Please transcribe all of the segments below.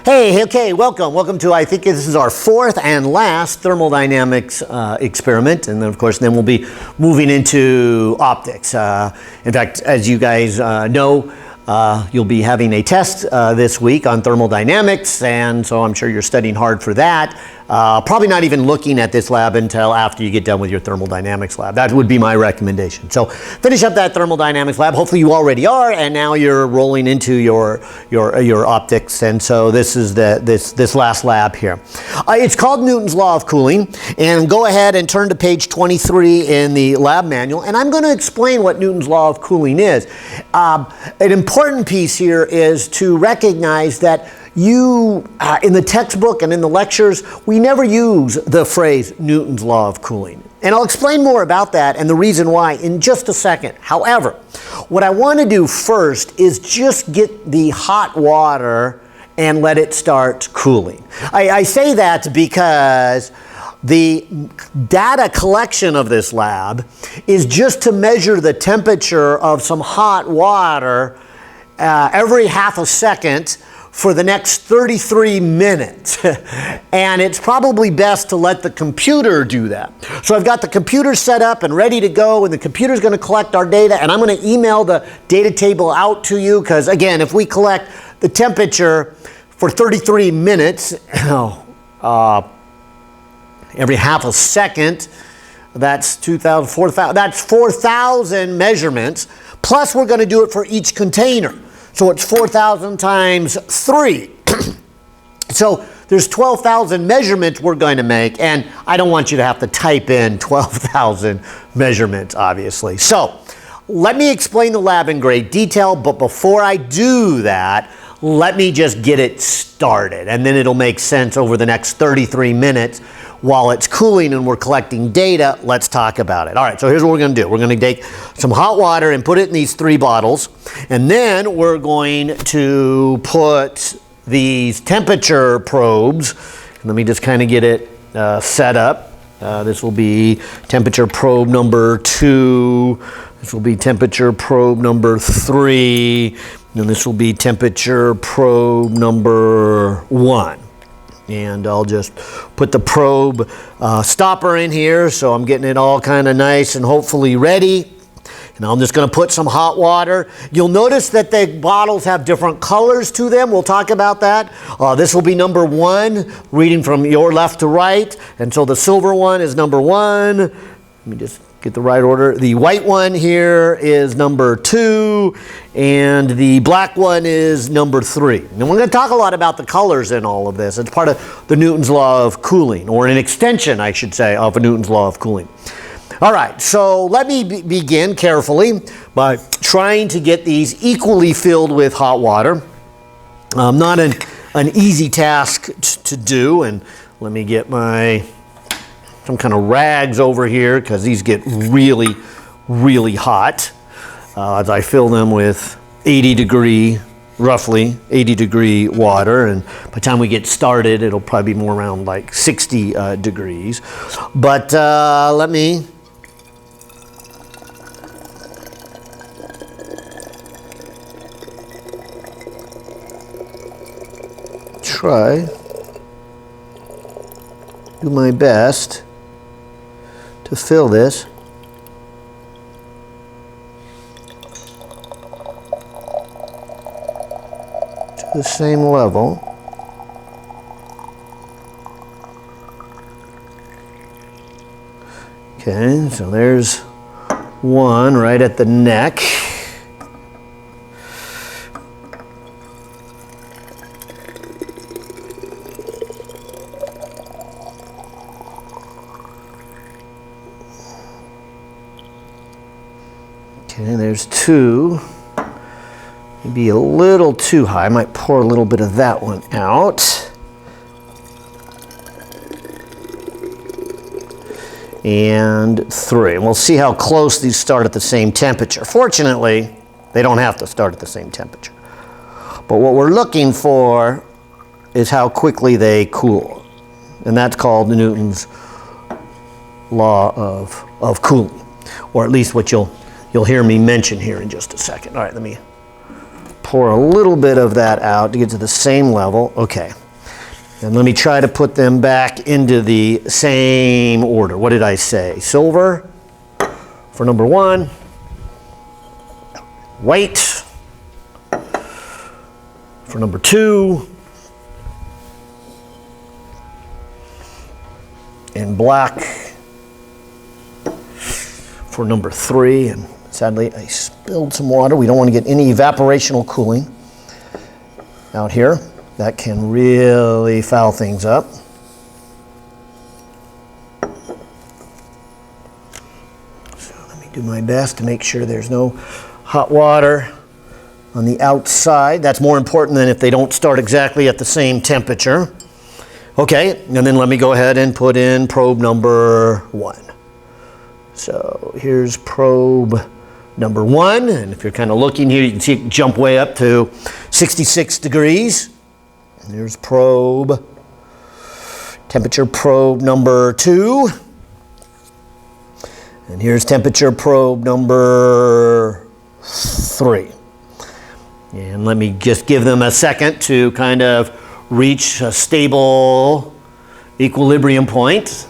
Hey, okay, welcome to, I think this is our fourth and last thermodynamics experiment, and then of course we'll be moving into optics. In fact, as you guys know, you'll be having a test this week on thermodynamics, and so I'm sure you're studying hard for that. Probably not even looking at this lab until after you get done with your thermodynamics lab. That would be my recommendation. So finish up that thermodynamics lab. Hopefully you already are, and now you're rolling into your optics. And so this is this last lab here. It's called Newton's Law of Cooling, and go ahead and turn to page 23 in the lab manual, and I'm going to explain what Newton's Law of Cooling is. An important piece here is to recognize that in the textbook and in the lectures, we never use the phrase Newton's Law of Cooling. And I'll explain more about that and the reason why in just a second. However, what I want to do first is just get the hot water and let it start cooling. I say that because the data collection of this lab is just to measure the temperature of some hot water every half a second for the next 33 minutes. And it's probably best to let the computer do that. So I've got the computer set up and ready to go, and the computer's going to collect our data, and I'm going to email the data table out to you, because again, if we collect the temperature for 33 minutes, every half a second, that's 2,000, 4,000, that's 4,000 measurements, plus we're going to do it for each container. So it's 4,000 times 3. So there's 12,000 measurements we're going to make, and I don't want you to have to type in 12,000 measurements, obviously. So let me explain the lab in great detail, but before I do that, let me just get it started, and then it'll make sense over the next 33 minutes. While it's cooling and we're collecting data, let's talk about it. All right, so here's what we're going to do. We're going to take some hot water and put it in these 3 bottles, and then we're going to put these temperature probes. Let me just kind of get it set up. This will be temperature probe number 2. This will be temperature probe number 3. And this will be temperature probe number 1. And I'll just put the probe stopper in here, so I'm getting it all kind of nice and hopefully ready. And I'm just going to put some hot water. You'll notice that the bottles have different colors to them. We'll talk about that. This will be number 1, reading from your left to right. And so the silver one is number 1. Let me just get the right order. The white one here is number 2, and the black one is number 3. And we're going to talk a lot about the colors in all of this. It's part of the Newton's Law of Cooling, or an extension, I should say, of Newton's Law of Cooling. All right, so let me begin carefully by trying to get these equally filled with hot water. Not an easy task to do, and let me get some kind of rags over here, because these get really, really hot as I fill them with roughly 80 degree water, and by the time we get started it'll probably be more around like 60 degrees. But let me do my best to fill this. To the same level. Okay, so there's one right at the neck. Okay, there's 2. Maybe a little too high. I might pour a little bit of that one out. And 3. And we'll see how close these start at the same temperature. Fortunately, they don't have to start at the same temperature. But what we're looking for is how quickly they cool. And that's called Newton's Law of Cooling, or at least what you'll hear me mention here in just a second. All right, let me pour a little bit of that out to get to the same level. Okay. And let me try to put them back into the same order. What did I say? Silver for number 1. White for number 2. And black for number 3. And sadly, I spilled some water. We don't want to get any evaporational cooling out here. That can really foul things up. So let me do my best to make sure there's no hot water on the outside. That's more important than if they don't start exactly at the same temperature. Okay, and then let me go ahead and put in probe number 1. So here's probe number 1, and if you're kind of looking here, you can see it jump way up to 66 degrees. There's temperature probe number 2. And here's temperature probe number 3. And let me just give them a second to kind of reach a stable equilibrium point.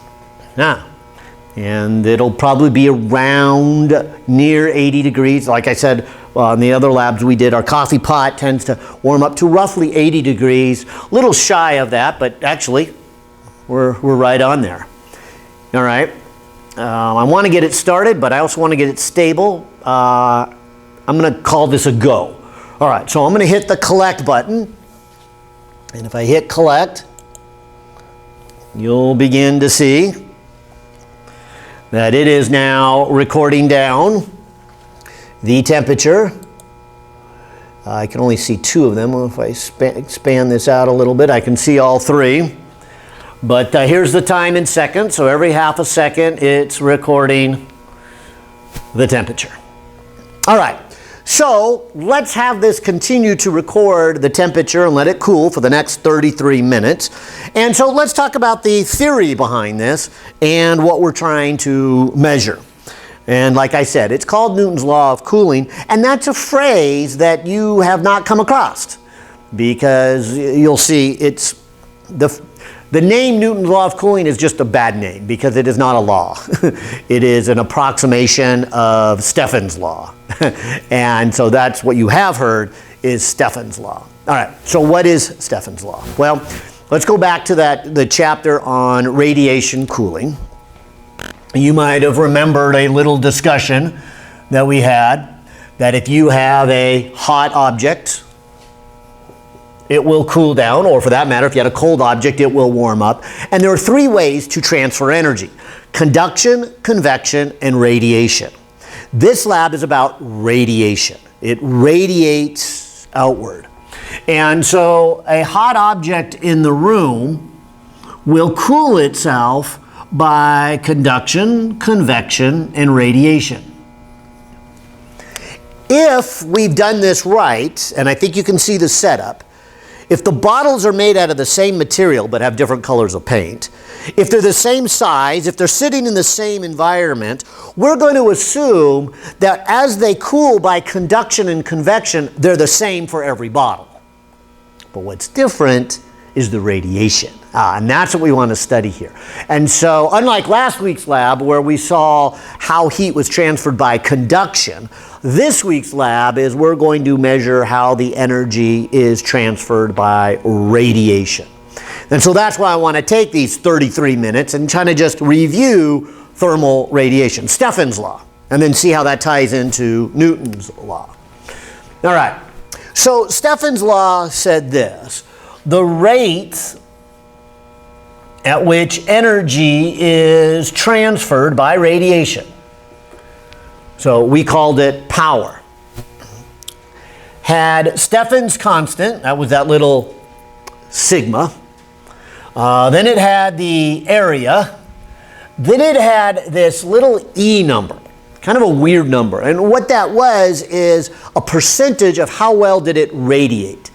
And it'll probably be around near 80 degrees. Like I said, in the other labs we did, our coffee pot tends to warm up to roughly 80 degrees. A little shy of that, but actually we're right on there. All right. I want to get it started, but I also want to get it stable. I'm going to call this a go. All right, so I'm going to hit the collect button. And if I hit collect, you'll begin to see that it is now recording down the temperature. I can only see 2 of them. If I expand this out a little bit, I can see all 3. But here's the time in seconds. So every half a second, it's recording the temperature. All right. So let's have this continue to record the temperature and let it cool for the next 33 minutes. And so let's talk about the theory behind this and what we're trying to measure. And like I said, it's called Newton's Law of Cooling, and that's a phrase that you have not come across, because you'll see it's the name Newton's Law of Cooling is just a bad name because it is not a law. It is an approximation of Stefans Law. And so that's what you have heard is Stefans Law. All right, so what is Stefans Law? Well, let's go back to the chapter on radiation cooling. You might have remembered a little discussion that we had, that if you have a hot object, it will cool down, or for that matter, if you had a cold object, it will warm up. And there are 3 ways to transfer energy: conduction, convection, and radiation. This lab is about radiation. It radiates outward. And so a hot object in the room will cool itself by conduction, convection, and radiation. If we've done this right, and I think you can see the setup, if the bottles are made out of the same material but have different colors of paint, if they're the same size, if they're sitting in the same environment, we're going to assume that as they cool by conduction and convection, they're the same for every bottle. But what's different is the radiation. And that's what we want to study here. And so, unlike last week's lab where we saw how heat was transferred by conduction, this week's lab is we're going to measure how the energy is transferred by radiation. And so that's why I want to take these 33 minutes and kind of just review thermal radiation, Stefans Law, and then see how that ties into Newton's Law. All right, so Stefans Law said this: the rate at which energy is transferred by radiation, so we called it power, had Stefans constant, that was that little sigma, then it had the area, then it had this little E number, kind of a weird number, and what that was is a percentage of how well did it radiate,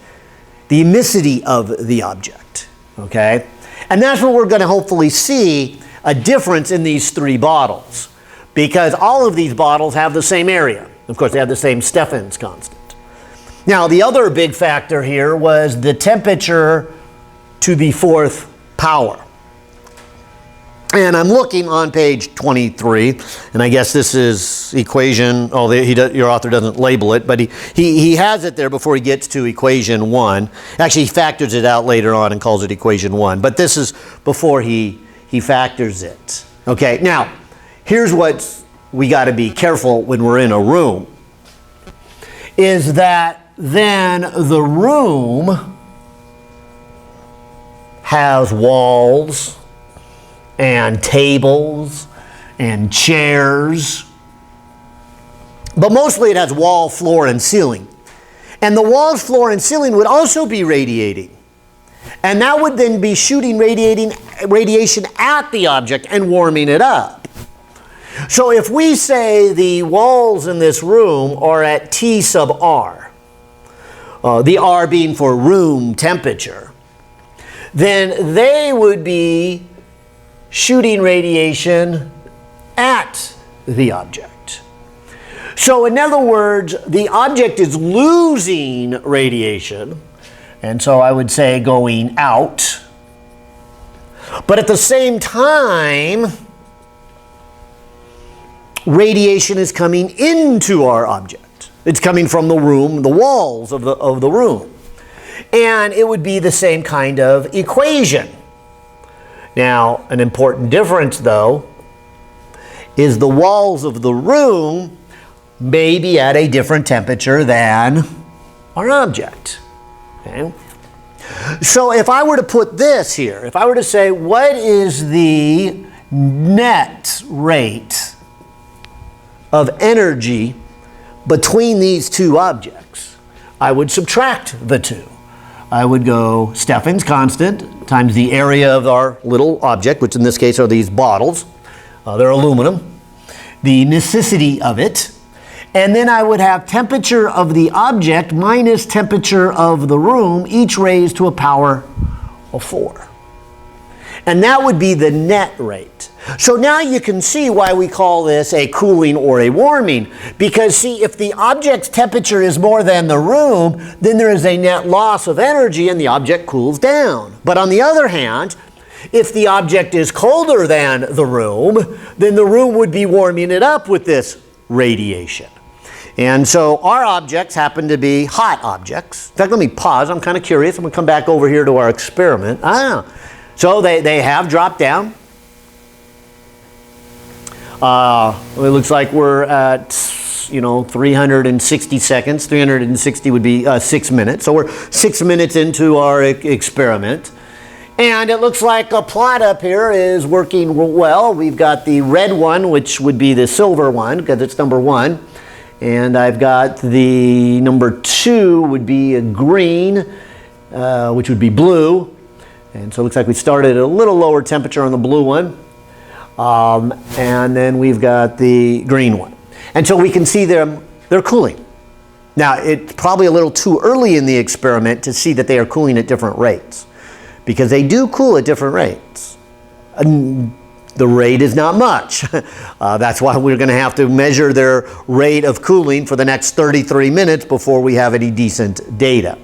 the emissivity of the object, okay? And that's what we're going to hopefully see a difference in these 3 bottles, because all of these bottles have the same area. Of course, they have the same Stefans constant. Now, the other big factor here was the temperature to the fourth power. And I'm looking on page 23, and I guess this is equation, your author doesn't label it, but he has it there before he gets to equation 1. Actually, he factors it out later on and calls it equation 1, but this is before he factors it. Okay, now, here's what we got to be careful when we're in a room, is that then the room has walls and tables and chairs, but mostly it has wall, floor, and ceiling. And the walls, floor, and ceiling would also be radiating. And that would then be shooting radiation at the object and warming it up. So if we say the walls in this room are at T sub R, the R being for room temperature, then they would be shooting radiation at the object. So in other words, the object is losing radiation, and so I would say going out. But at the same time, radiation is coming into our object. It's coming from the room, the walls of the room. And it would be the same kind of equation. Now, an important difference, though, is the walls of the room may be at a different temperature than our object. Okay? So if I were to put this here, if I were to say, what is the net rate of energy between these two objects, I would subtract the two. I would go Stefans constant times the area of our little object, which in this case are these bottles. They're aluminum. The necessity of it. And then I would have temperature of the object minus temperature of the room, each raised to a power of 4. And that would be the net rate. So now you can see why we call this a cooling or a warming. Because see, if the object's temperature is more than the room, then there is a net loss of energy and the object cools down. But on the other hand, if the object is colder than the room, then the room would be warming it up with this radiation. And so our objects happen to be hot objects. In fact, let me pause. I'm kind of curious. I'm going to come back over here to our experiment. So they have dropped down. It looks like we're at, 360 seconds. 360 would be 6 minutes. So we're 6 minutes into our experiment. And it looks like a plot up here is working well. We've got the red one, which would be the silver one, because it's number 1. And I've got the number 2 would be a green, which would be blue. And so it looks like we started at a little lower temperature on the blue one. And then we've got the green one. And so we can see they're cooling. Now, it's probably a little too early in the experiment to see that they are cooling at different rates, because they do cool at different rates. The rate is not much. That's why we're going to have to measure their rate of cooling for the next 33 minutes before we have any decent data.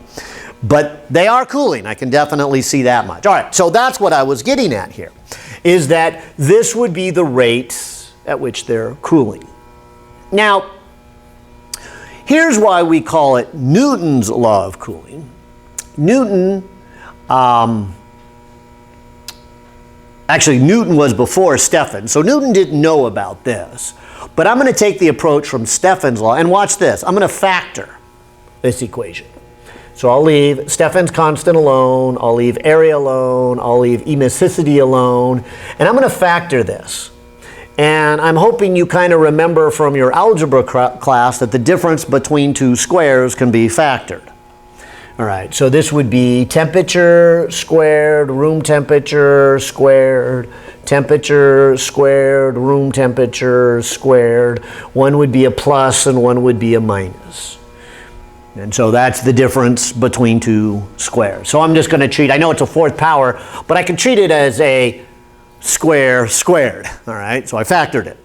But they are cooling. I can definitely see that much. All right, so that's what I was getting at here, is that this would be the rate at which they're cooling. Now, here's why we call it Newton's law of cooling. Newton, actually Newton was before Stefan, so Newton didn't know about this. But I'm going to take the approach from Stefans Law, and watch this. I'm going to factor this equation. So I'll leave Stefans constant alone, I'll leave area alone, I'll leave emissivity alone, and I'm going to factor this. And I'm hoping you kind of remember from your algebra class that the difference between two squares can be factored. All right, so this would be temperature squared, room temperature squared, temperature squared, room temperature squared. One would be a plus and one would be a minus. And so that's the difference between two squares. So I'm just going to treat, I know it's a fourth power, but I can treat it as a square squared. All right, so I factored it.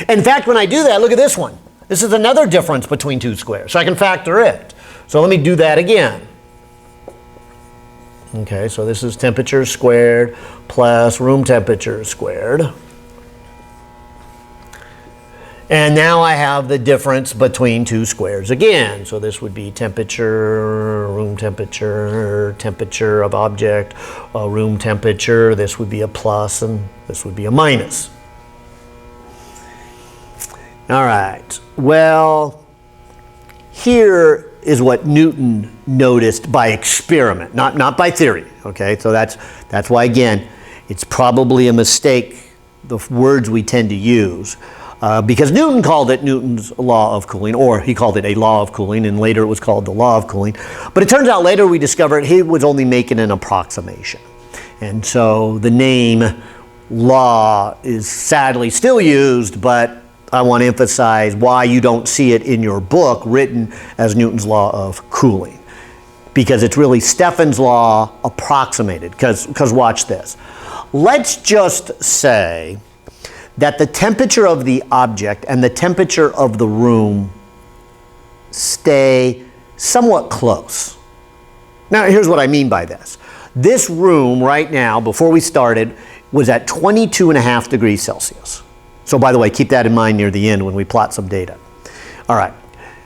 In fact, when I do that, look at this one. This is another difference between two squares. So I can factor it. So let me do that again. Okay, so this is temperature squared plus room temperature squared. And now I have the difference between two squares again. So this would be temperature, room temperature, temperature of object, room temperature. This would be a plus and this would be a minus. All right, well, here is what Newton noticed by experiment, not by theory, okay? So that's why, again, it's probably a mistake, the words we tend to use. Because Newton called it Newton's law of cooling, or he called it a law of cooling, and later it was called the law of cooling. But it turns out later we discovered he was only making an approximation. And so the name law is sadly still used, but I want to emphasize why you don't see it in your book written as Newton's law of cooling. Because it's really Stefans Law approximated. Because watch this. Let's just say that the temperature of the object and the temperature of the room stay somewhat close. Now, here's what I mean by this. This room right now, before we started, was at 22.5 degrees Celsius. So, by the way, keep that in mind near the end when we plot some data. All right.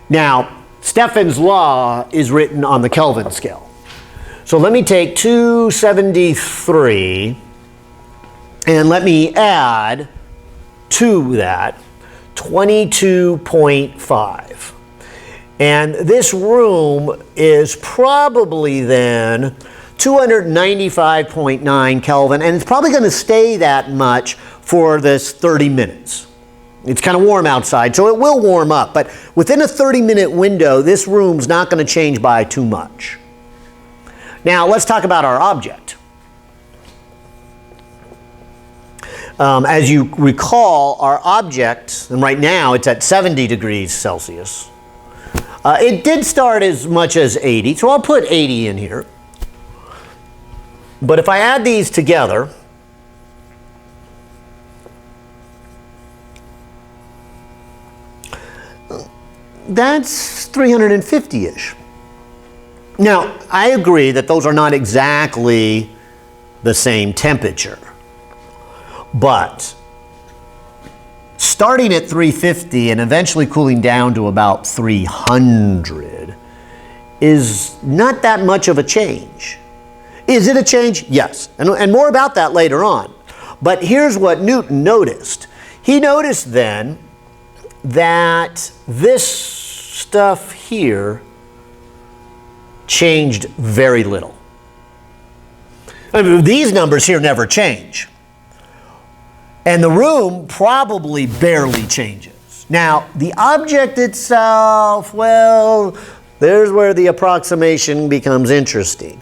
Now, Stefans Law is written on the Kelvin scale. So let me take 273 and let me add to that 22.5. And this room is probably then 295.9 Kelvin, and it's probably going to stay that much for this 30 minutes. It's kind of warm outside, so it will warm up, but within a 30-minute window, this room's not going to change by too much. Now, let's talk about our object. As you recall, our object, and right now it's at 70 degrees Celsius. It did start as much as 80, so I'll put 80 in here. But if I add these together, that's 350-ish. Now, I agree that those are not exactly the same temperature. But starting at 350 and eventually cooling down to about 300 is not that much of a change. Is it a change? Yes. And more about that later on. But here's what Newton noticed. He noticed then that this stuff here changed very little. I mean, these numbers here never change. And the room probably barely changes. Now, the object itself, well, there's where the approximation becomes interesting.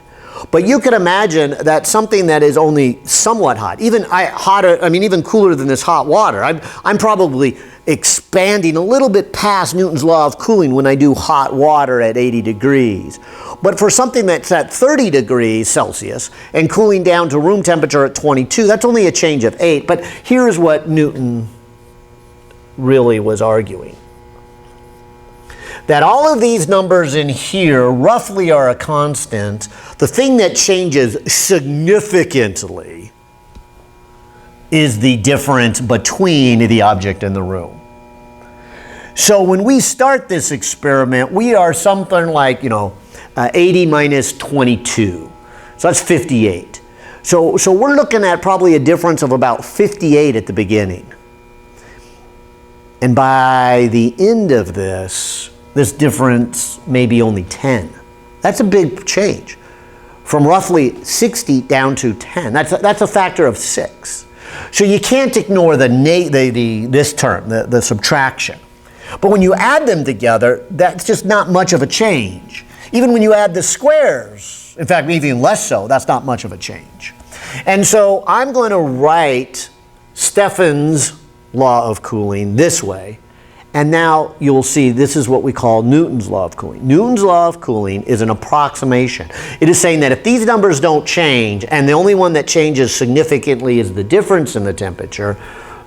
But you could imagine that something that is only somewhat hot, even cooler than this hot water. I'm probably expanding a little bit past Newton's law of cooling when I do hot water at 80 degrees. But for something that's at 30 degrees Celsius and cooling down to room temperature at 22, that's only a change of 8. But here's what Newton really was arguing. That all of these numbers in here roughly are a constant. The thing that changes significantly is the difference between the object and the room. So when we start this experiment, we are something like, 80 minus 22. So that's 58. So we're looking at probably a difference of about 58 at the beginning. And by the end of this difference may be only 10. That's a big change. From roughly 60 down to 10. That's a factor of 6. So you can't ignore this term, the subtraction. But when you add them together, that's just not much of a change. Even when you add the squares, in fact, even less so, that's not much of a change. And so I'm going to write Stefans Law of Cooling this way. And now you'll see this is what we call Newton's law of cooling. Newton's law of cooling is an approximation. It is saying that if these numbers don't change, and the only one that changes significantly is the difference in the temperature,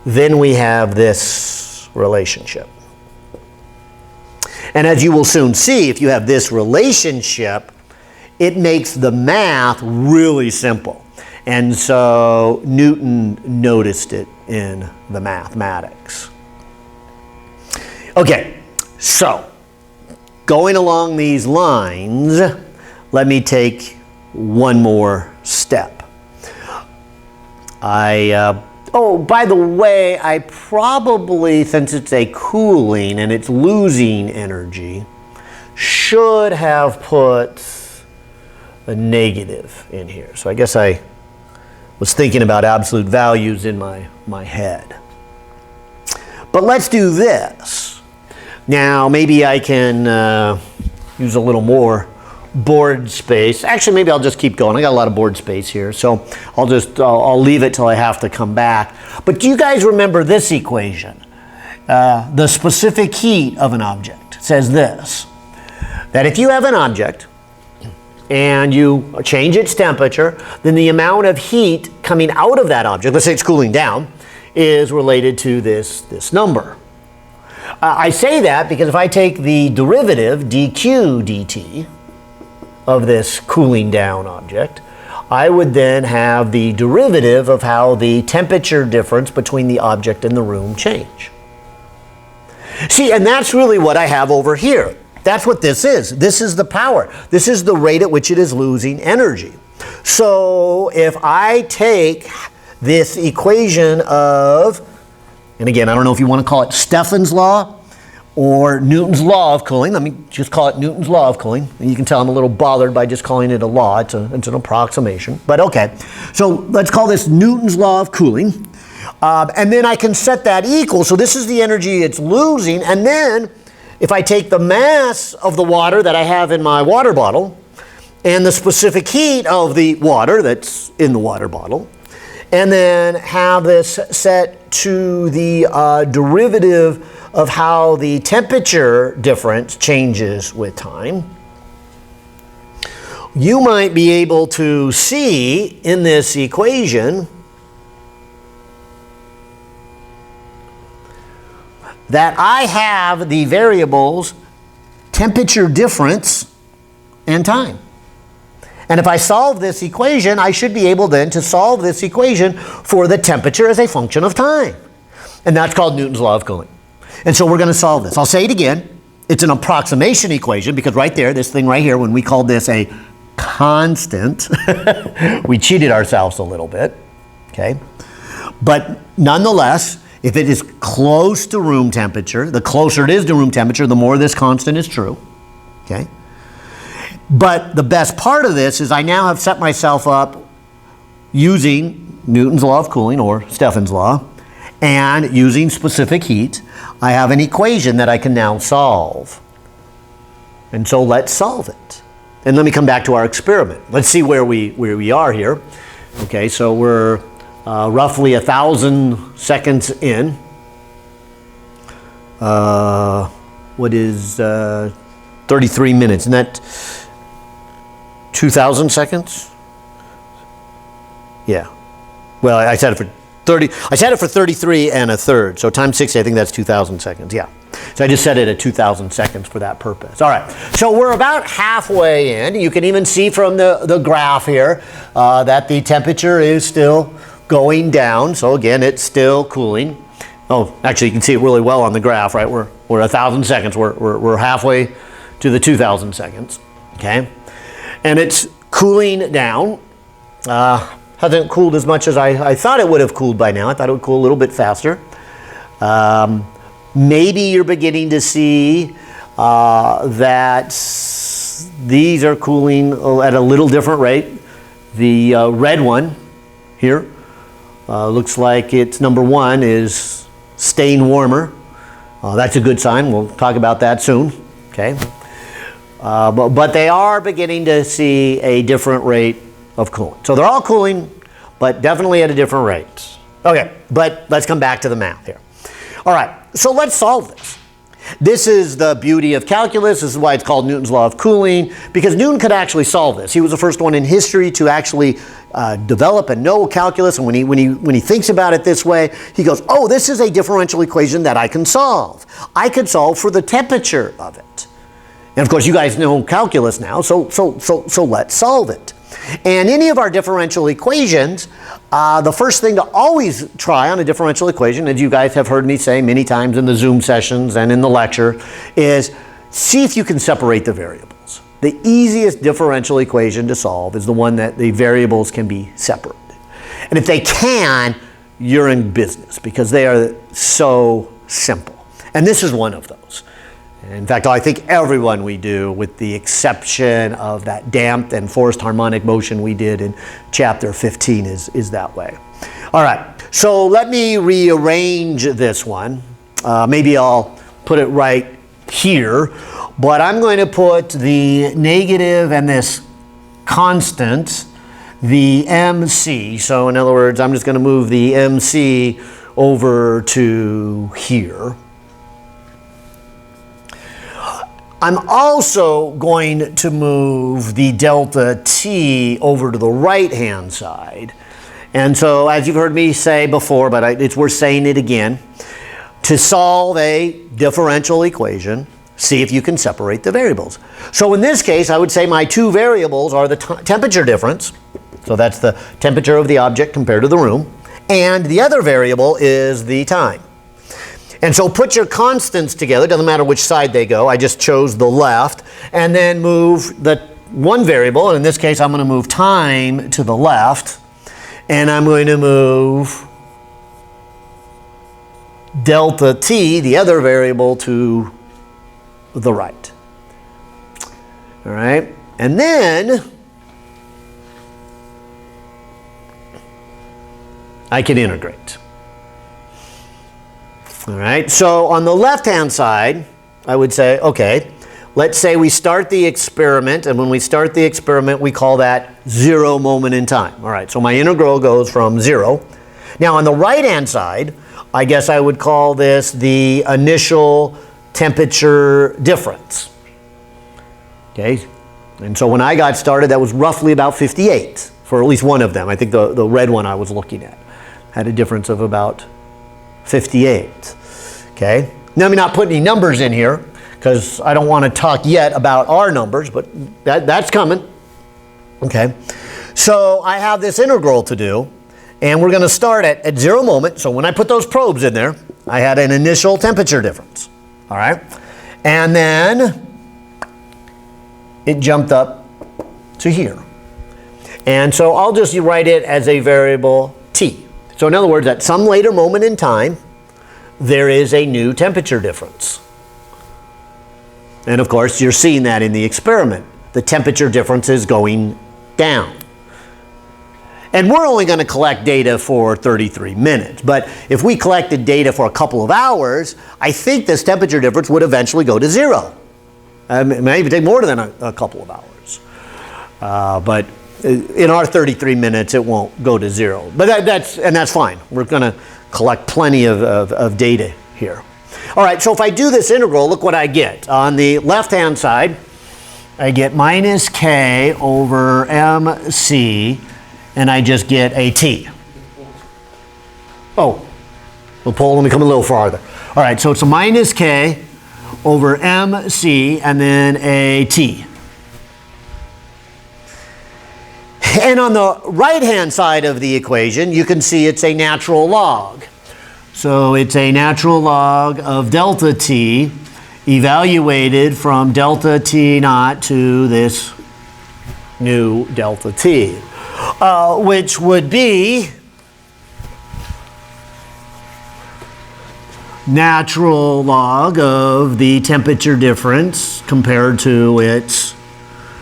then we have this relationship. And as you will soon see, if you have this relationship, it makes the math really simple. And so Newton noticed it in the mathematics. Okay, so going along these lines, let me take one more step. Oh, by the way, I probably, since it's a cooling and it's losing energy, should have put a negative in here. So I guess I was thinking about absolute values in my head. But let's do this. Now, maybe I can use a little more board space. Actually, maybe I'll just keep going. I got a lot of board space here, so I'll leave it till I have to come back. But do you guys remember this equation? The specific heat of an object says this, that if you have an object and you change its temperature, then the amount of heat coming out of that object, let's say it's cooling down, is related to this number. I say that because if I take the derivative dq dt of this cooling down object, I would then have the derivative of how the temperature difference between the object and the room change. See, and that's really what I have over here. That's what this is. This is the power. This is the rate at which it is losing energy. So if I take this equation of, and again, I don't know if you want to call it Stefans Law or Newton's Law of Cooling. Let me just call it Newton's Law of Cooling. And you can tell I'm a little bothered by just calling it a law. It's an approximation. But okay. So let's call this Newton's Law of Cooling. And then I can set that equal. So this is the energy it's losing. And then if I take the mass of the water that I have in my water bottle and the specific heat of the water that's in the water bottle, and then have this set to the derivative of how the temperature difference changes with time, you might be able to see in this equation that I have the variables temperature difference and time. And if I solve this equation, I should be able then to solve this equation for the temperature as a function of time. And that's called Newton's Law of Cooling. And so we're going to solve this. I'll say it again. It's an approximation equation because right there, this thing right here, when we called this a constant, we cheated ourselves a little bit. Okay? But nonetheless, if it is close to room temperature, the closer it is to room temperature, the more this constant is true. Okay? But the best part of this is I now have set myself up using Newton's Law of Cooling or Stefans Law and using specific heat. I have an equation that I can now solve. And so let's solve it. And let me come back to our experiment. Let's see where we are here. Okay, so we're roughly 1,000 seconds in. What is 33 minutes? Isn't that 2,000 seconds? Yeah. Well, I said it for 30. I said it for 33 1/3. So times 60, I think that's 2,000 seconds. Yeah. So I just set it at 2,000 seconds for that purpose. All right. So we're about halfway in. You can even see from the graph here that the temperature is still going down. So again, it's still cooling. Oh, actually, you can see it really well on the graph, right? We're 1,000 seconds. We're halfway to the 2,000 seconds. Okay. And it's cooling down. Hasn't cooled as much as I thought it would have cooled by now. I thought it would cool a little bit faster. Maybe you're beginning to see that these are cooling at a little different rate. The red one here looks like it's number 1 is staying warmer. That's a good sign. We'll talk about that soon. Okay. But they are beginning to see a different rate of cooling. So they're all cooling, but definitely at a different rate. Okay, but let's come back to the math here. All right, so let's solve this. This is the beauty of calculus. This is why it's called Newton's Law of Cooling, because Newton could actually solve this. He was the first one in history to actually develop and know calculus. And when he thinks about it this way, he goes, oh, this is a differential equation that I can solve. I could solve for the temperature of it. And of course, you guys know calculus now, so let's solve it. And any of our differential equations, the first thing to always try on a differential equation, as you guys have heard me say many times in the Zoom sessions and in the lecture, is see if you can separate the variables. The easiest differential equation to solve is the one that the variables can be separated. And if they can, you're in business because they are so simple. And this is one of those. In fact, I think everyone we do, with the exception of that damped and forced harmonic motion we did in chapter 15, is that way. All right, so let me rearrange this one. Maybe I'll put it right here, but I'm going to put the negative and this constant, the MC. So in other words, I'm just going to move the MC over to here. I'm also going to move the delta t over to the right-hand side. And so, as you've heard me say before, but it's worth saying it again, to solve a differential equation, see if you can separate the variables. So in this case, I would say my two variables are the temperature difference, so that's the temperature of the object compared to the room, and the other variable is the time. And so put your constants together, doesn't matter which side they go, I just chose the left, and then move the one variable, and in this case I'm going to move time to the left, and I'm going to move delta t, the other variable, to the right. All right, and then I can integrate. All right, so on the left-hand side, I would say, okay, let's say we start the experiment, and when we start the experiment, we call that 0 moment in time. All right, so my integral goes from 0. Now on the right-hand side, I guess I would call this the initial temperature difference. Okay, and so when I got started, that was roughly about 58 for at least one of them. I think the red one I was looking at had a difference of about 58. Okay, now I'm not putting any numbers in here because I don't want to talk yet about our numbers, but that's coming. Okay, so I have this integral to do, and we're going to start at 0 moment. So when I put those probes in there, I had an initial temperature difference. All right, and then it jumped up to here. And so I'll just write it as a variable t. So in other words, at some later moment in time, there is a new temperature difference. And of course, you're seeing that in the experiment. The temperature difference is going down. And we're only going to collect data for 33 minutes. But if we collected data for a couple of hours, I think this temperature difference would eventually go to 0. It may even take more than a couple of hours. But in our 33 minutes, it won't go to 0. But that's fine. We're going to collect plenty of data here. All right, so if I do this integral, look what I get. On the left-hand side, I get minus k over mc, and I just get a t. Oh, let me come a little farther. All right, so it's a minus k over mc, and then a t. And on the right-hand side of the equation, you can see it's a natural log. So it's a natural log of delta t evaluated from delta t naught to this new delta t, which would be natural log of the temperature difference compared to its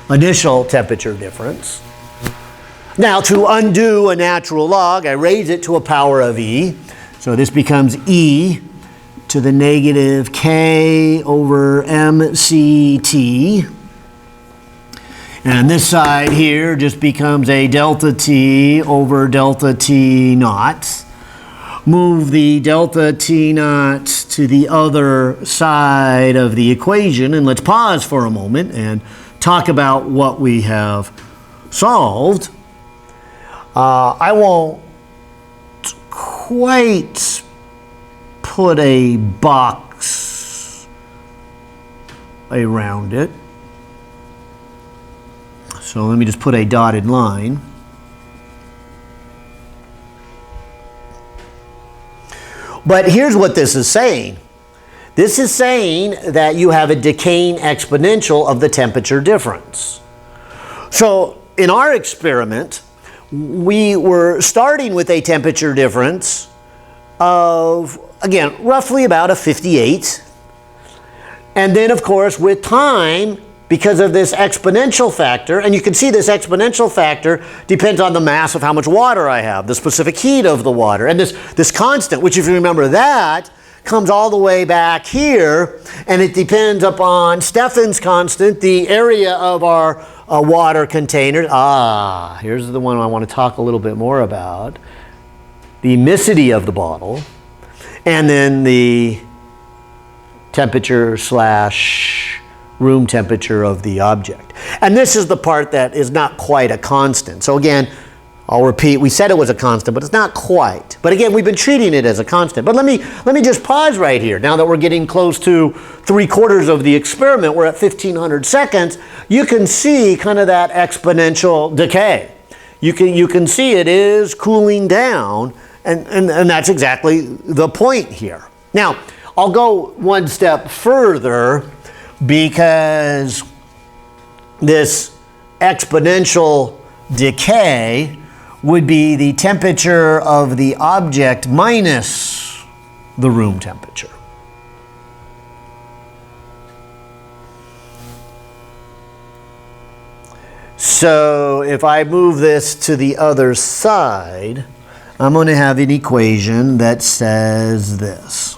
initial temperature difference. Now, to undo a natural log, I raise it to a power of e. So this becomes e to the negative k over mct. And this side here just becomes a delta t over delta t naught. Move the delta t naught to the other side of the equation, and let's pause for a moment and talk about what we have solved. I won't quite put a box around it. So let me just put a dotted line. But here's what this is saying. This is saying that you have a decaying exponential of the temperature difference. So in our experiment, we were starting with a temperature difference of, again, roughly about a 58. And then, of course, with time, because of this exponential factor, and you can see this exponential factor depends on the mass of how much water I have, the specific heat of the water. And this constant, which if you remember that, comes all the way back here, and it depends upon Stefans constant, the area of our water container. Here's the one I want to talk a little bit more about. The emissivity of the bottle, and then the temperature / room temperature of the object. And this is the part that is not quite a constant. So again, I'll repeat, we said it was a constant, but it's not quite. But again, we've been treating it as a constant. But let me just pause right here. Now that we're getting close to 3/4 of the experiment, we're at 1500 seconds, you can see kind of that exponential decay. You can see it is cooling down, and that's exactly the point here. Now, I'll go one step further, because this exponential decay would be the temperature of the object minus the room temperature. So if I move this to the other side, I'm going to have an equation that says this.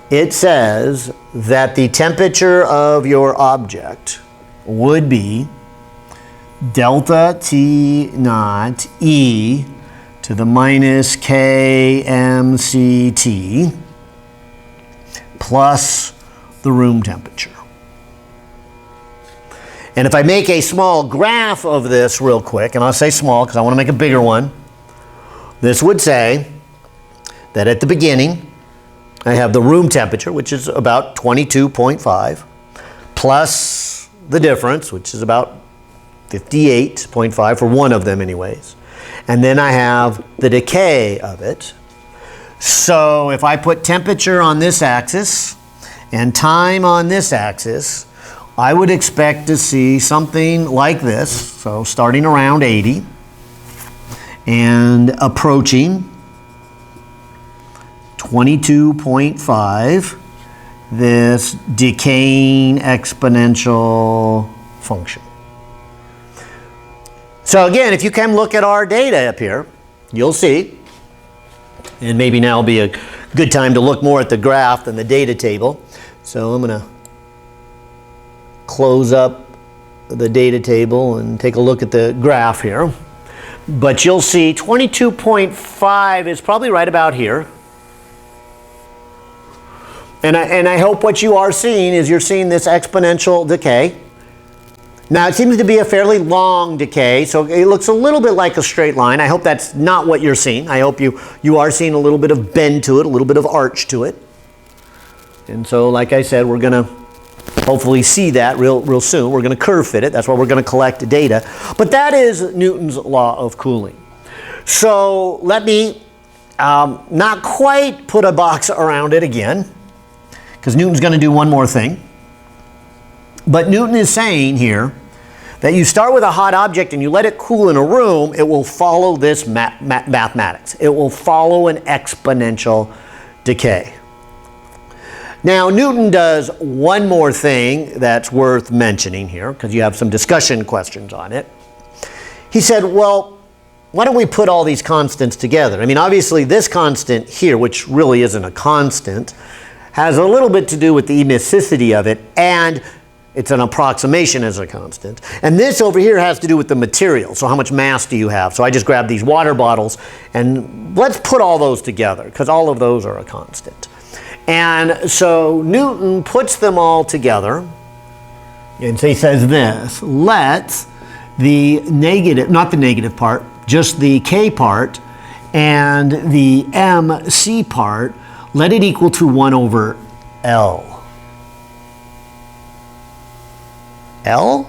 It says that the temperature of your object would be delta T naught E to the minus K mCT plus the room temperature. And if I make a small graph of this real quick, and I'll say small because I want to make a bigger one, this would say that at the beginning I have the room temperature, which is about 22.5, plus the difference, which is about 58.5 for one of them anyways. And then I have the decay of it. So if I put temperature on this axis and time on this axis, I would expect to see something like this. So starting around 80 and approaching 22.5, this decaying exponential function. So again, if you can look at our data up here, you'll see, and maybe now will be a good time to look more at the graph than the data table. So I'm going to close up the data table and take a look at the graph here. But you'll see 22.5 is probably right about here. And I hope what you are seeing is you're seeing this exponential decay. Now it seems to be a fairly long decay, so it looks a little bit like a straight line. I hope that's not what you're seeing. I hope you are seeing a little bit of bend to it, a little bit of arch to it. And so like I said, we're going to hopefully see that real soon. We're going to curve fit it. That's why we're going to collect data. But that is Newton's law of cooling. So let me not quite put a box around it again, because Newton's going to do one more thing. But Newton is saying here that you start with a hot object and you let it cool in a room, it will follow this mathematics. It will follow an exponential decay. Now Newton does one more thing that's worth mentioning here, because you have some discussion questions on it. He said, well, why don't we put all these constants together? I mean, obviously this constant here, which really isn't a constant, has a little bit to do with the emissivity of it, and it's an approximation as a constant. And this over here has to do with the material. So how much mass do you have? So I just grabbed these water bottles, and let's put all those together, because all of those are a constant. And so Newton puts them all together, and so he says this: let the negative, not the negative part, just the K part and the MC part, let it equal to 1 over L. L?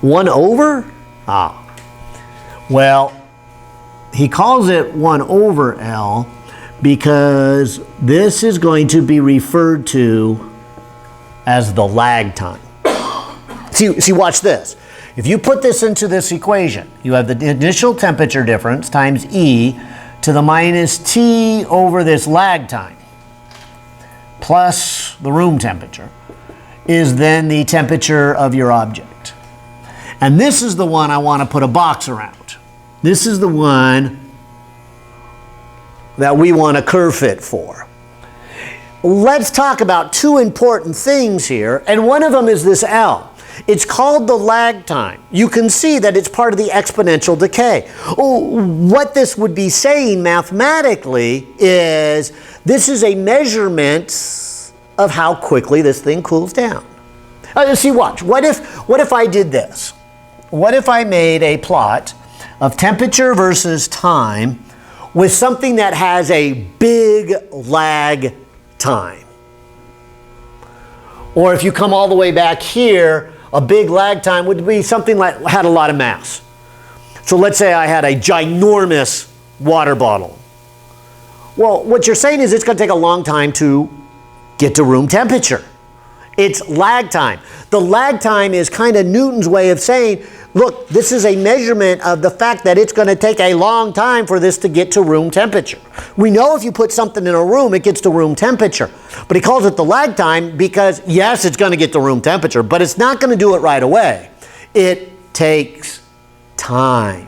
1 over? Ah. Well, he calls it 1 over L because this is going to be referred to as the lag time. See, watch this. If you put this into this equation, you have the initial temperature difference times E to the minus T over this lag time plus the room temperature is then the temperature of your object. And this is the one I want to put a box around. This is the one that we want a curve fit for. Let's talk about two important things here, and one of them is this L. It's called the lag time. You can see that it's part of the exponential decay. What this would be saying mathematically is this is a measurement of how quickly this thing cools down. See, watch. What if I did this? What if I made a plot of temperature versus time with something that has a big lag time? Or if you come all the way back here, a big lag time would be something like had a lot of mass. So let's say I had a ginormous water bottle. Well, what you're saying is it's going to take a long time to get to room temperature. It's lag time. The lag time is kind of Newton's way of saying, look, this is a measurement of the fact that it's going to take a long time for this to get to room temperature. We know if you put something in a room, it gets to room temperature. But he calls it the lag time because, yes, it's going to get to room temperature, but it's not going to do it right away. It takes time.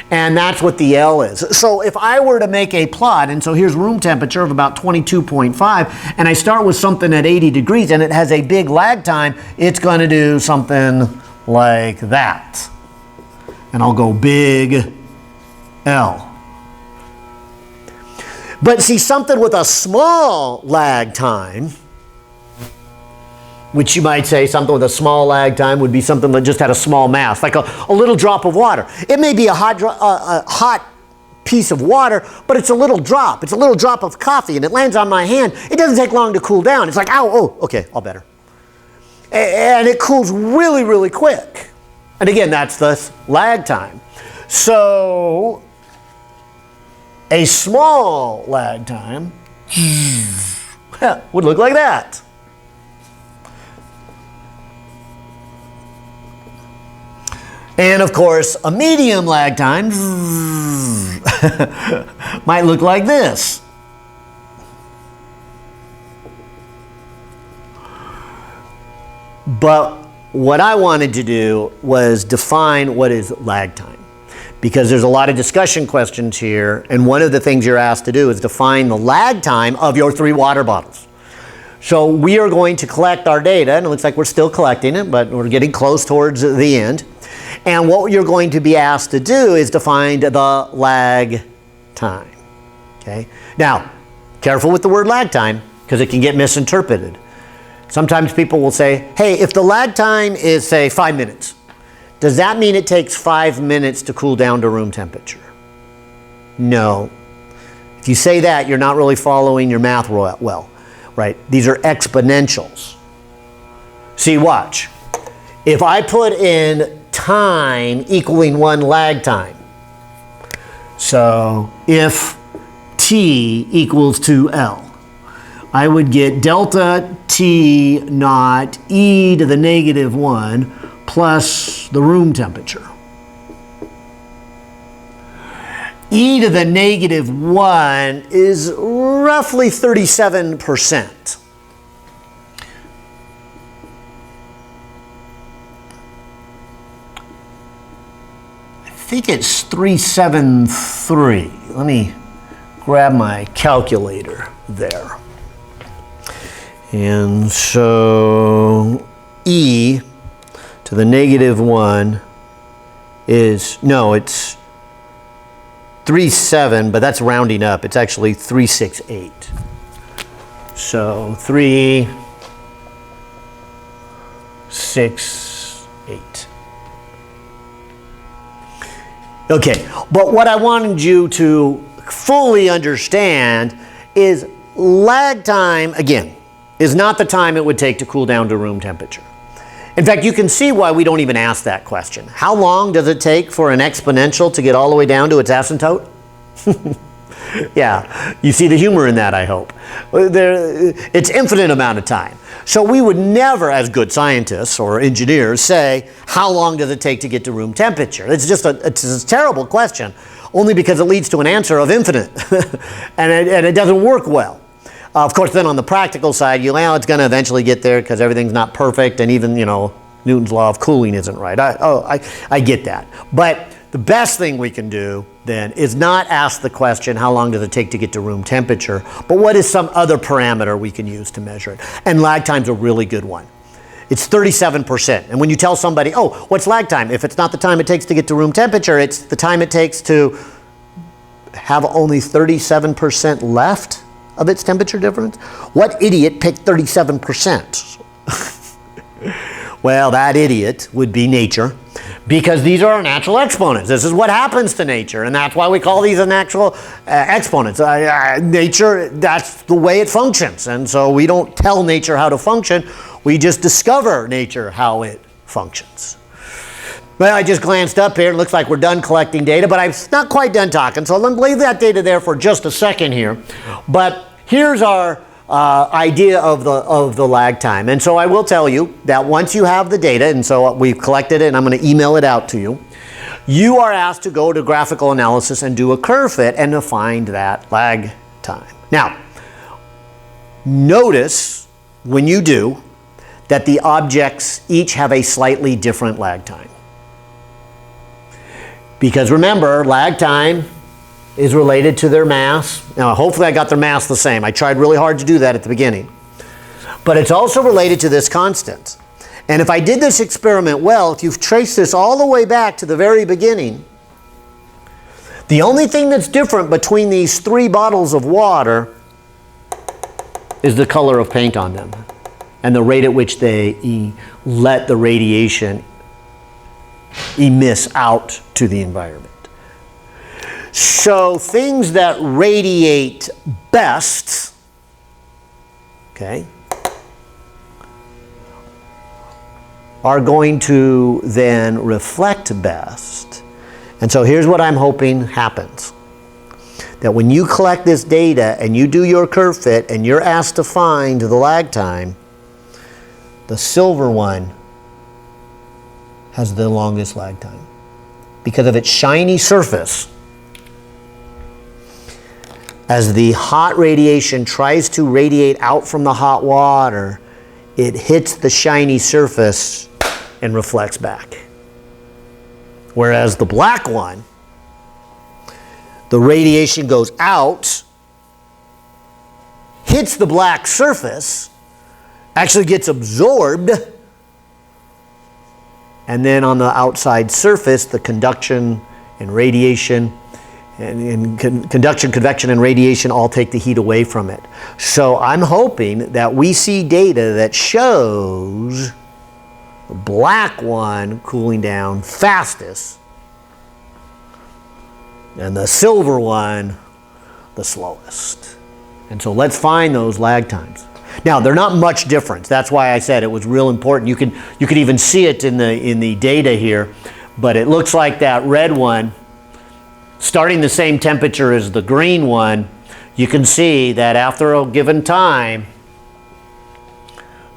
And that's what the L is. So if I were to make a plot, and so here's room temperature of about 22.5, and I start with something at 80 degrees and it has a big lag time, it's going to do something like that. And I'll go big L. But see, something with a small lag time, which you might say something with a small lag time would be something that just had a small mass, like a little drop of water. It may be a hot piece of water, but it's a little drop. It's a little drop of coffee, and it lands on my hand. It doesn't take long to cool down. It's like, ow, oh, okay, all better. And it cools really, really quick. And again, that's the lag time. So a small lag time would look like that. And of course, a medium lag time might look like this. But what I wanted to do was define what is lag time. Because there's a lot of discussion questions here, and one of the things you're asked to do is define the lag time of your 3 water bottles. So we are going to collect our data, and it looks like we're still collecting it, but we're getting close towards the end. And what you're going to be asked to do is to find the lag time. Okay? Now, careful with the word lag time, because it can get misinterpreted. Sometimes people will say, hey, if the lag time is, say, 5 minutes, does that mean it takes 5 minutes to cool down to room temperature? No. If you say that, you're not really following your math well, right? These are exponentials. See, watch. If I put in time equaling 1 lag time, so if T equals 2L, I would get delta T naught e to the negative 1 plus the room temperature. E to the negative 1 is roughly 37%. I think it's 373. Let me grab my calculator there. And so E to the negative 1 is, no, it's 37, but that's rounding up. It's actually 368. So 368. Okay, but what I wanted you to fully understand is lag time, again, is not the time it would take to cool down to room temperature. In fact, you can see why we don't even ask that question. How long does it take for an exponential to get all the way down to its asymptote? Yeah, you see the humor in that, I hope. It's infinite amount of time. So we would never, as good scientists or engineers, say, how long does it take to get to room temperature? It's just it's a terrible question, only because it leads to an answer of infinite, and it doesn't work well. Of course, then on the practical side, it's going to eventually get there because everything's not perfect, and even, Newton's law of cooling isn't right. I get that. But the best thing we can do then is not ask the question, how long does it take to get to room temperature, but what is some other parameter we can use to measure it? And lag time's a really good one. It's 37%. And when you tell somebody, oh, what's lag time? If it's not the time it takes to get to room temperature, it's the time it takes to have only 37% left of its temperature difference. What idiot picked 37%? Well, that idiot would be nature, because these are our natural exponents. This is what happens to nature, and that's why we call these natural exponents. Nature, that's the way it functions, and so we don't tell nature how to function. We just discover nature how it functions. Well, I just glanced up here. It looks like we're done collecting data, but I'm not quite done talking, so let me leave that data there for just a second here. But here's our idea of the lag time. And so I will tell you that once you have the data, and so we've collected it and I'm going to email it out to you, you are asked to go to graphical analysis and do a curve fit and to find that lag time. Now, notice when you do that the objects each have a slightly different lag time. Because remember, lag time is related to their mass. Now, hopefully I got their mass the same. I tried really hard to do that at the beginning. But it's also related to this constant. And if I did this experiment well, if you've traced this all the way back to the very beginning, the only thing that's different between these 3 bottles of water is the color of paint on them and the rate at which they let the radiation emiss out to the environment. So things that radiate best, okay, are going to then reflect best. And so here's what I'm hoping happens. That when you collect this data and you do your curve fit and you're asked to find the lag time, the silver one has the longest lag time because of its shiny surface. As the hot radiation tries to radiate out from the hot water, it hits the shiny surface and reflects back. Whereas the black one, the radiation goes out, hits the black surface, actually gets absorbed, and then on the outside surface, the conduction and radiation and conduction, convection, and radiation all take the heat away from it. So I'm hoping that we see data that shows the black one cooling down fastest and the silver one the slowest. And so let's find those lag times. Now, they're not much difference. That's why I said it was real important. You could even see it in the data here, but it looks like that red one, starting the same temperature as the green one, you can see that after a given time,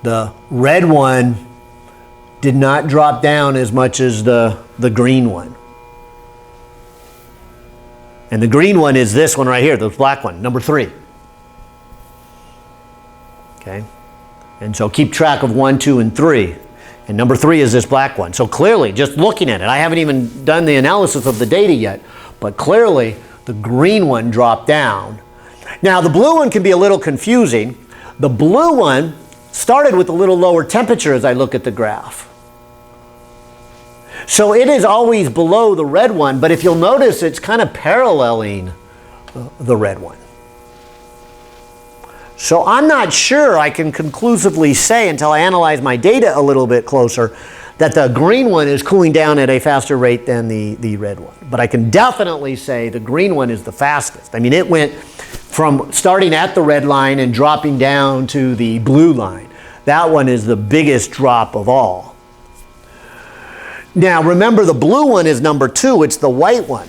the red one did not drop down as much as the green one. And the green one is this one right here, the black one, number 3. Okay? And so keep track of 1, 2, and 3. And number 3 is this black one. So clearly, just looking at it, I haven't even done the analysis of the data yet, but clearly the green one dropped down. Now the blue one can be a little confusing. The blue one started with a little lower temperature as I look at the graph. So it is always below the red one, but if you'll notice, it's kind of paralleling the red one. So I'm not sure I can conclusively say, until I analyze my data a little bit closer, that the green one is cooling down at a faster rate than the red one. But I can definitely say the green one is the fastest. I mean, it went from starting at the red line and dropping down to the blue line. That one is the biggest drop of all. Now remember, the blue one is number 2, it's the white one.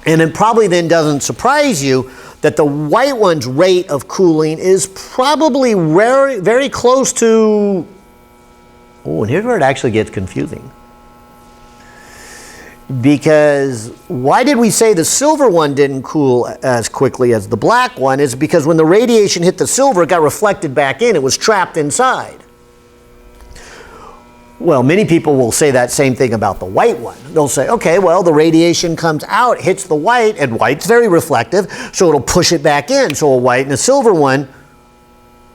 And it probably then doesn't surprise you that the white one's rate of cooling is probably very, very close to, oh, and here's where it actually gets confusing. Because why did we say the silver one didn't cool as quickly as the black one? Is because when the radiation hit the silver, it got reflected back in. It was trapped inside. Well, many people will say that same thing about the white one. They'll say, okay, well, the radiation comes out, hits the white, and white's very reflective, so it'll push it back in. So a white and a silver one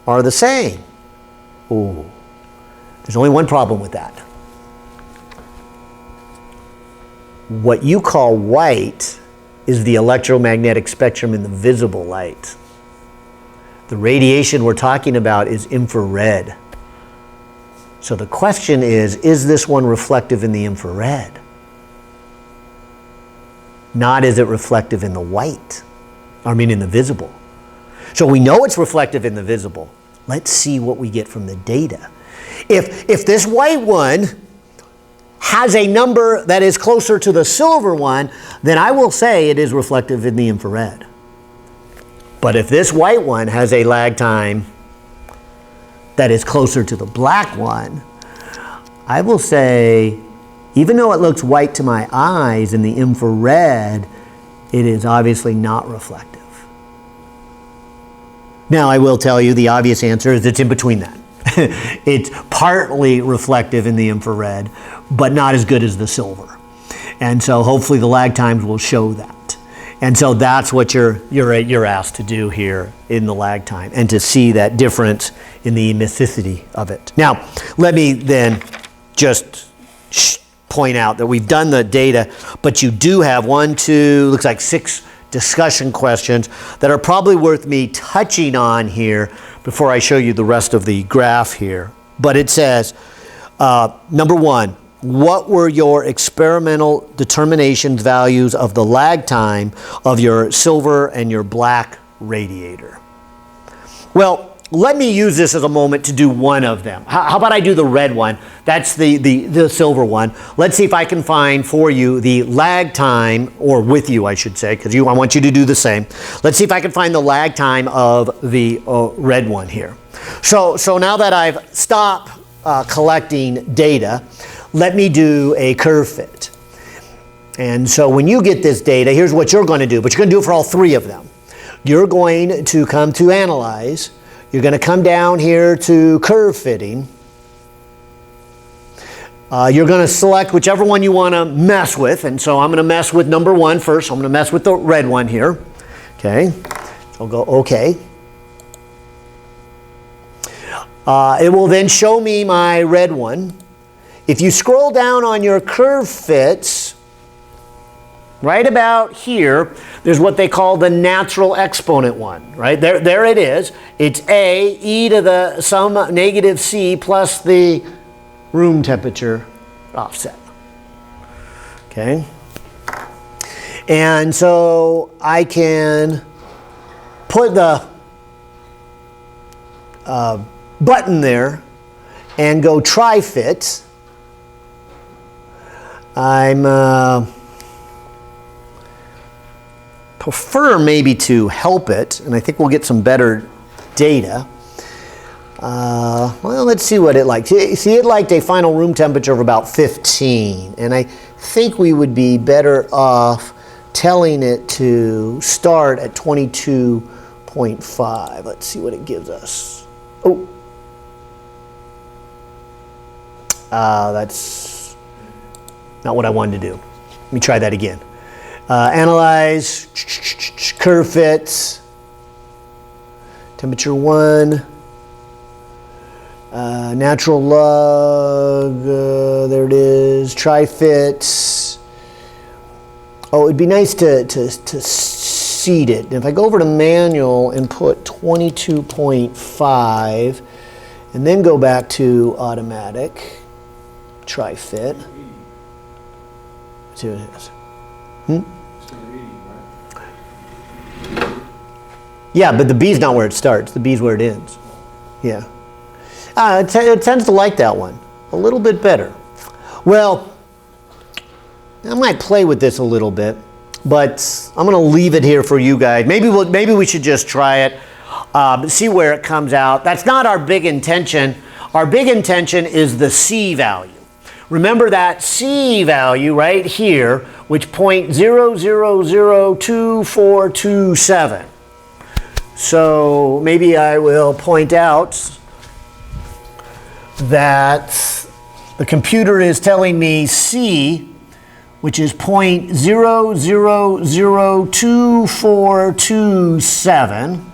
are the same. Ooh, there's only one problem with that. What you call white is the electromagnetic spectrum in the visible light. The radiation we're talking about is infrared. So the question is this one reflective in the infrared? Not is it reflective in the white, in the visible. So we know it's reflective in the visible. Let's see what we get from the data. If this white one has a number that is closer to the silver one, then I will say it is reflective in the infrared. But if this white one has a lag time that is closer to the black one, I will say, even though it looks white to my eyes in the infrared, it is obviously not reflective. Now, I will tell you the obvious answer is it's in between that. It's partly reflective in the infrared, but not as good as the silver. And so hopefully the lag times will show that. And so that's what you're asked to do here in the lag time, and to see that difference in the emisicity of it. Now, let me then just point out that we've done the data, but you do have 6 discussion questions that are probably worth me touching on here before I show you the rest of the graph here. But it says, number 1, what were your experimental determination values of the lag time of your silver and your black radiator? Well, let me use this as a moment to do one of them. How about I do the red one? That's the silver one. Let's see if I can find for you the lag time, or with you I should say, because I want you to do the same. Let's see if I can find the lag time of the red one here. So now that I've stopped collecting data, let me do a curve fit. And so when you get this data, here's what you're going to do, but you're going to do it for all 3 of them. You're going to come to Analyze. You're going to come down here to Curve Fitting. You're going to select whichever one you want to mess with. And so I'm going to mess with number 1 first. I'm going to mess with the red one here. Okay. So I'll go OK. It will then show me my red one. If you scroll down on your curve fits, right about here, there's what they call the natural exponent one, right? There it is. It's A, e to the some negative c plus the room temperature offset. Okay? And so I can put the button there and go try fit. I'm prefer maybe to help it, and I think we'll get some better data. Well, let's see what it liked. See, it liked a final room temperature of about 15, and I think we would be better off telling it to start at 22.5. Let's see what it gives us. Oh, that's not what I wanted to do. Let me try that again. Analyze, curve fits, temperature 1, natural log, there it is, try fits. Oh, it'd be nice to seed it. If I go over to manual and put 22.5 and then go back to automatic, try fit. See what it is. Yeah, but the B's not where it starts. The B's where it ends. Yeah. It tends to like that one a little bit better. Well, I might play with this a little bit, but I'm going to leave it here for you guys. Maybe we should just try it, see where it comes out. That's not our big intention. Our big intention is the C value. Remember that C value right here, which 0.000247. So maybe I will point out that the computer is telling me C, which is 0.002427,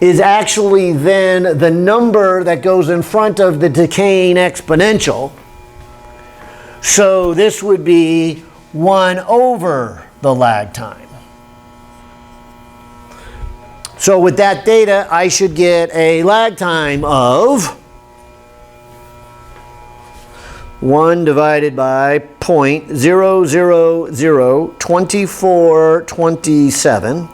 is actually then the number that goes in front of the decaying exponential. So this would be 1 over the lag time. So with that data, I should get a lag time of 1 divided by 0.0002427.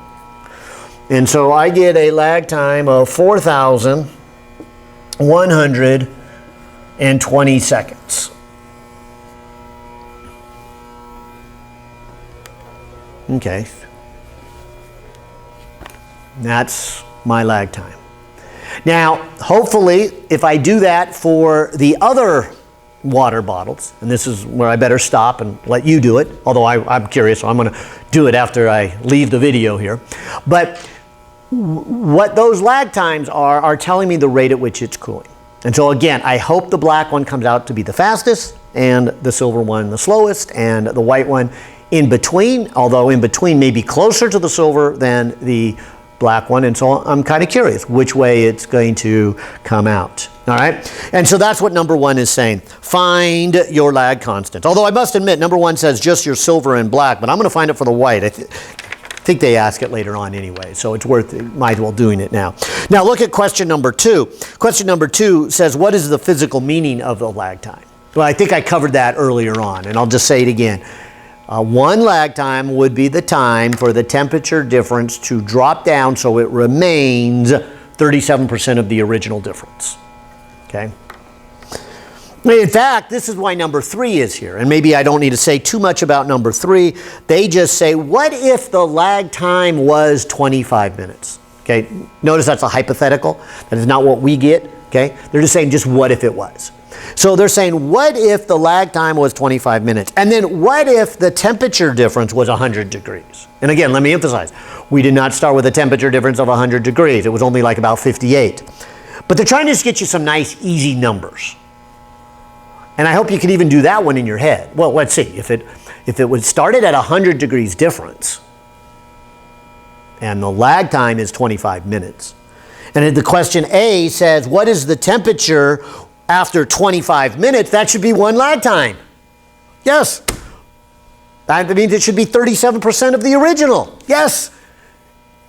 And so I get a lag time of 4,120 seconds. Okay. That's my lag time. Now, hopefully, if I do that for the other water bottles, and this is where I better stop and let you do it, although I'm curious, so I'm going to do it after I leave the video here. But what those lag times are telling me the rate at which it's cooling. And so again, I hope the black one comes out to be the fastest, and the silver one the slowest, and the white one in between, although in between may be closer to the silver than the black one. And so I'm kind of curious which way it's going to come out. All right, and so that's what number 1 is saying. Find your lag constant. Although I must admit, number 1 says just your silver and black, but I'm going to find it for the white. I think they ask it later on anyway, so it's worth it, might as well doing it now. Now look at question number 2. Question number 2 says, what is the physical meaning of the lag time? Well, I think I covered that earlier on, and I'll just say it again. One lag time would be the time for the temperature difference to drop down so it remains 37% of the original difference. Okay. In fact, this is why number 3 is here. And maybe I don't need to say too much about number 3. They just say, what if the lag time was 25 minutes? Okay. Notice that's a hypothetical. That is not what we get. Okay. They're just saying, just what if it was? So they're saying, what if the lag time was 25 minutes? And then what if the temperature difference was 100 degrees? And again, let me emphasize, we did not start with a temperature difference of 100 degrees. It was only like about 58. But they're trying to just get you some nice, easy numbers. And I hope you can even do that one in your head. Well, let's see. If it was started at 100 degrees difference, and the lag time is 25 minutes, and the question A says, what is the temperature after 25 minutes? That should be 1 lag time. Yes. That means it should be 37% of the original. Yes.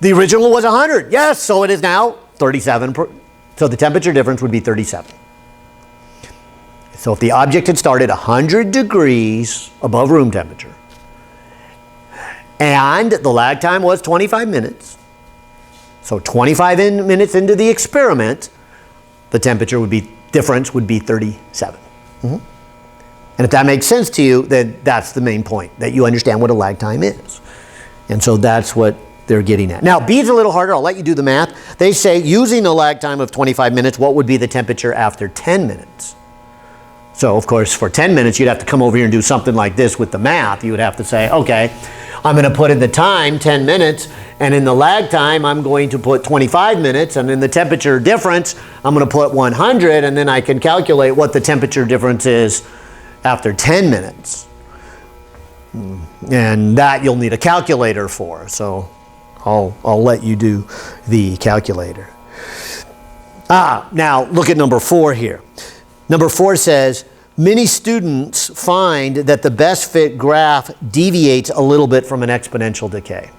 The original was 100. Yes. So it is now 37. So the temperature difference would be 37. So if the object had started 100 degrees above room temperature, and the lag time was 25 minutes, so 25 minutes into the experiment, the temperature difference would be 37. And if that makes sense to you, then that's the main point, that you understand what a lag time is. And so that's what they're getting at. Now, B is a little harder. I'll let you do the math. They say, using a lag time of 25 minutes, what would be the temperature after 10 minutes? So, of course, for 10 minutes, you'd have to come over here and do something like this with the math. You would have to say, okay, I'm going to put in the time, 10 minutes, and in the lag time, I'm going to put 25 minutes, and in the temperature difference, I'm going to put 100, and then I can calculate what the temperature difference is after 10 minutes. And that you'll need a calculator for, so I'll let you do the calculator. Now look at number 4 here. Number 4 says, many students find that the best fit graph deviates a little bit from an exponential decay.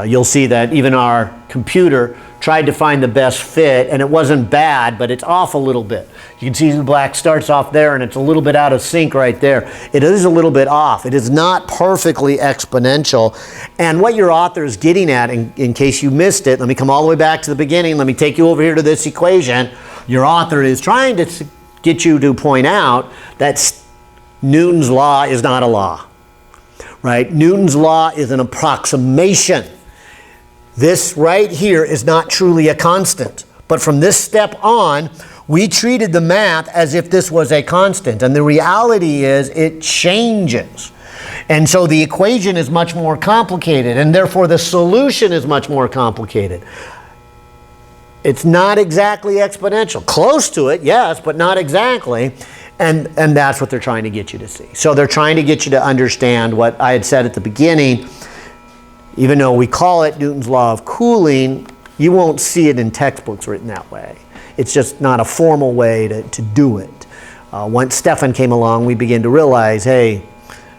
You'll see that even our computer tried to find the best fit, and it wasn't bad, but it's off a little bit. You can see the black starts off there, and it's a little bit out of sync right there. It is a little bit off. It is not perfectly exponential. And what your author is getting at, in case you missed it, let me come all the way back to the beginning. Let me take you over here to this equation. Your author is trying to get you to point out that Newton's law is not a law, right? Newton's law is an approximation. This right here is not truly a constant. But from this step on, we treated the math as if this was a constant. And the reality is it changes. And so the equation is much more complicated, and therefore the solution is much more complicated. It's not exactly exponential. Close to it, yes, but not exactly. And that's what they're trying to get you to see. So they're trying to get you to understand what I had said at the beginning. Even though we call it Newton's Law of Cooling, you won't see it in textbooks written that way. It's just not a formal way to do it. Once Stefan came along, we began to realize, hey,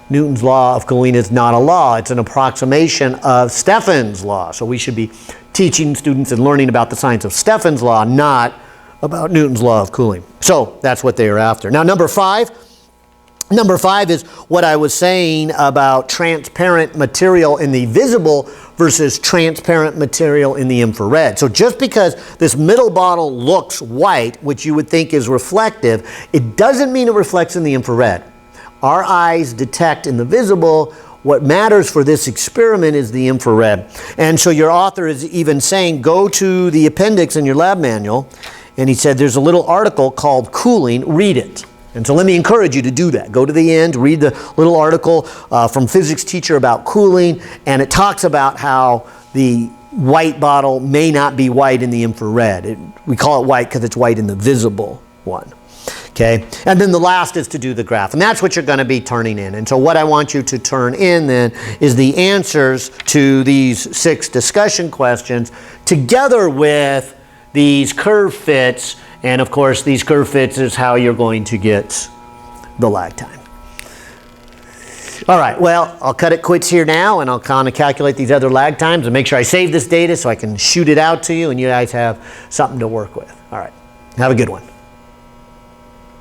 Newton's Law of Cooling is not a law. It's an approximation of Stefan's Law. So we should be teaching students and learning about the science of Stefan's Law, not about Newton's Law of Cooling. So that's what they are after. Now, number five is what I was saying about transparent material in the visible versus transparent material in the infrared. So just because this middle bottle looks white, which you would think is reflective, it doesn't mean it reflects in the infrared. Our eyes detect in the visible. What matters for this experiment is the infrared. And so your author is even saying, go to the appendix in your lab manual, and he said there's a little article called Cooling, read it. And so let me encourage you to do that. Go to the end, read the little article from physics teacher about cooling, and it talks about how the white bottle may not be white in the infrared. We call it white because it's white in the visible one. Okay, and then the last is to do the graph, and that's what you're going to be turning in. And so what I want you to turn in then is the answers to these 6 discussion questions together with these curve fits. And of course, these curve fits is how you're going to get the lag time. All right, well, I'll cut it quits here now, and I'll kind of calculate these other lag times and make sure I save this data so I can shoot it out to you and you guys have something to work with. All right, have a good one.